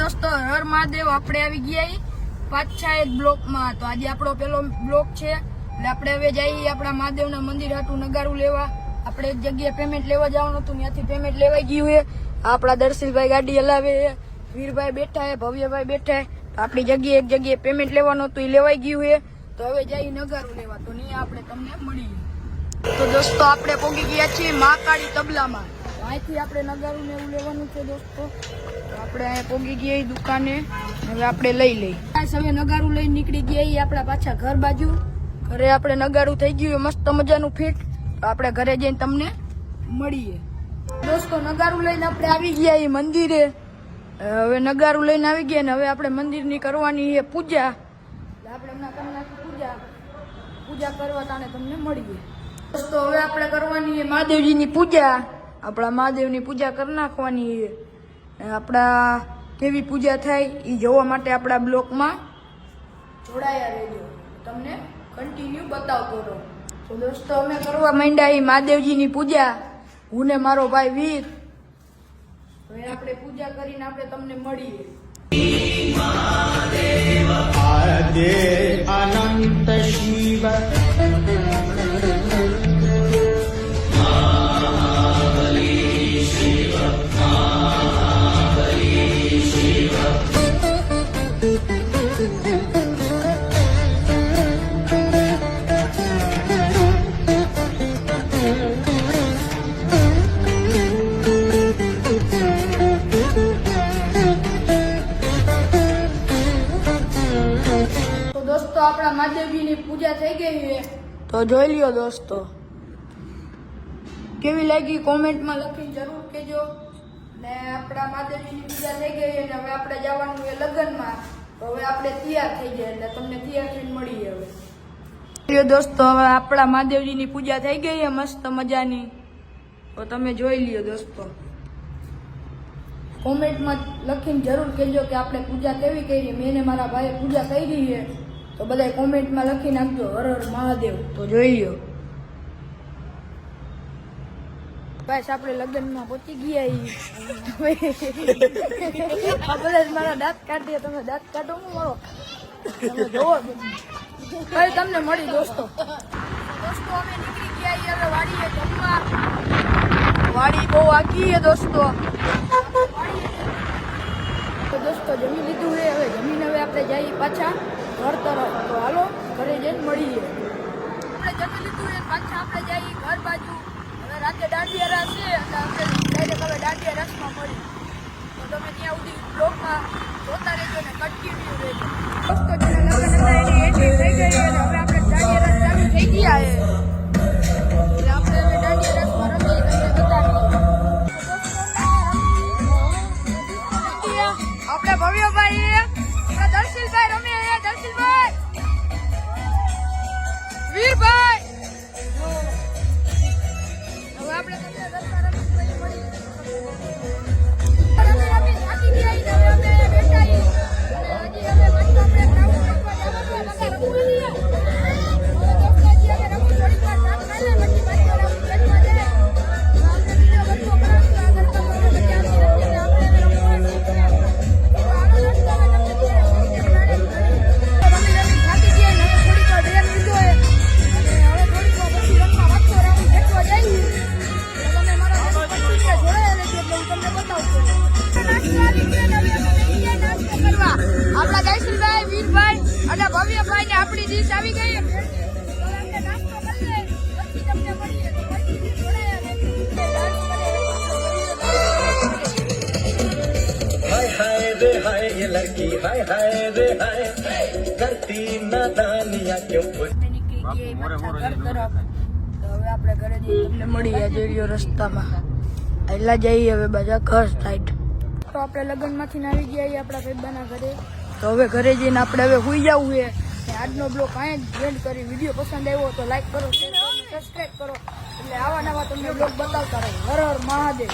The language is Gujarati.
દોસ્તો હર મહાદેવ આપણે આવી ગયા પાછા એક બ્લોકમાં. તો આજે આપણો પેલો બ્લોક છે એટલે આપણે હવે જઈએ આપણા મહાદેવના મંદિર હાટું નગારું લેવા. આપણે એક જગ્યાએ પેમેન્ટ લેવા જવાનું હતું, ત્યાંથી પેમેન્ટ લેવાઈ ગયું છે. આપણા દર્શિલભાઈ ગાડી હલાવે છે, વીરભાઈ બેઠા છે, ભવ્યભાઈ બેઠા છે. આપણી જગ્યાએ એક જગ્યાએ પેમેન્ટ લેવાનું હતું, એ લેવાઈ ગયું છે. તો હવે જઈએ નગારું લેવા. તો નહીં આપણે તમને મળીએ. તો દોસ્તો આપણે પહોંચી ગયા છીએ મહાકાળી તબલામાં. અહીંથી આપણે નગારું ને એવું લેવાનું છે દોસ્તો. તો આપણે અહીંયા પહોંચી ગયા દુકાને, હવે આપણે લઈ લઈ. હવે નગારું લઈને નીકળી ગયા આપણા પાછા ઘર બાજુ. ઘરે આપણે નગારું થઈ ગયું મસ્ત મજાનું ફિટ. તો આપણે ઘરે જઈને તમને મળીએ. દોસ્તો નગારું લઈને આપણે આવી ગયા એ મંદિરે. હવે નગારું લઈને આવી ગયા ને હવે આપણે મંદિરની કરવાની છે પૂજા. આપણે હમણાં કરી નાખી પૂજા કરવા તાણે તમને મળીએ. દોસ્તો હવે આપણે કરવાની છે મહાદેવજીની પૂજા. આપણા મહાદેવની પૂજા કરી નાખવાની છે. આપણા કેવી પૂજા થાય એ જોવા માટે આપણા બ્લોકમાં જોડાયા રહેજો, તમને કન્ટિન્યુ બતાવતો રહો. તો દોસ્તો અમે કરવા માંડ્યા એ મહાદેવજીની પૂજા, હું ને મારો ભાઈ વીર. હવે આપણે પૂજા કરીને આપણે તમને મળીએ. આદે અનંત શિવ આપણા મહાદેવજીની પૂજા થઈ ગઈ છે, તો જોઈ લ્યો દોસ્તો. કેવી લાગી કોમેન્ટમાં લખીને જરૂર કહેજો. ને આપણા મહાદેવજીની પૂજા થઈ ગઈ અને હવે આપણે જવાનું છે લગ્નમાં. તો હવે આપણે તૈયાર થઈ જાય એટલે તમને તૈયાર થઈને મળીએ. હવે દોસ્તો હવે આપણા મહાદેવજીની પૂજા થઈ ગઈ છે મસ્ત મજાની. તો તમે જોઈ લ્યો દોસ્તો. કોમેન્ટમાં લખીને જરૂર કહેજો કે આપણે પૂજા કેવી કરી. મેં ને મારા ભાઈએ પૂજા કરી છે, તો બધા કોમેન્ટમાં લખી નાખજો હર હર મહાદેવ. તો જોઈ લો બસ આપણે લગ્નમાં પહોંચી ગયા. આ બધા મારા દાંત કાઢીએ, તમે દાંત કાઢો હું મારો તમે જોવો. કઈ તમને મળી દોસ્તો. અમે નીકળી ગયા હવે વાડીએ જમવા. વાડી બહુ આખી છે દોસ્તો. તો દોસ્તો જમી લીધું છે, હવે જમીને હવે આપણે જઈએ પાછા ઘર તરફ. તો હાલો ઘરે જઈને મળીએ. આપણે જમી લીધું છે, પાછા આપણે જઈએ ઘર બાજુ. હવે રાતે દાંડિયા રાસ છે એટલે આપણે ડાયરેક્ટ હવે દાંડિયા રાસમાં મળી. તો તમે ત્યાં સુધી બ્લોગમાં જોતા રહેજો ને કન્ટિન્યુ રહેજો. દોસ્તો જેને લગ્ન હતા એની એન્ટ્રી થઈ ગઈ અને હવે આપણે દાંડિયા રાસ ચાલુ થઈ ગયા છે. એટલે આપણે હવે દાંડિયા રાસમાં રમીએ તમને બતાવીએ. આપણે ભવ્યભાઈ આપણા દર્શિલભાઈ રમે છે. દર્શિલભાઈ, વીરભાઈ, હવે આપણે તમને રસ્તા રમી મળી. રમી થાકી ગયા હવે અમે બેઠા છીએ અને હજી અમે મસ્ત આપણે ગ્રાઉન્ડ રમવા જવાનું બધા રમવાની. હવે દોસ્તો હજી અમે રમવું થોડીક વાર કામ કરે પછી પાછો રાઉન્ડ બેઠવા જાય. આપણે બીજો બધો બનાવશું આગળ તો મજા આવતી નથી. આપણે રમવાનું આપણા જયસિંહભાઈ, વીરભાઈ અને ભવ્યભાઈ ને આપણી ડીશ આવી ગઈ. નાસ્તો કરીએ પછી તમને મળીએ. हाय हाय रे हाय ये लड़की हाय हाय रे हाय करती नादानियां क्यों હવે આપણે ઘરે જઈએ તમને મળીએ. જોઈ રસ્તામાં એટલા જઈએ હવે બધા ઘર સાઈડ. તો આપણે લગ્નમાંથી આવી ગયા આપણા ભાઈબાના ઘરે. તો હવે ઘરે જઈને આપણે હવે સુઈ જવું છે. આજનો બ્લોગ અહીંયા જ એન્ડ કરી. વિડીયો પસંદ આવ્યો તો લાઈક કરો, શેર કરો, સબસ્ક્રાઈબ કરો એટલે આવા નવા તમને બ્લોગ બતાવતા રહો. હર હર મહાદેવ.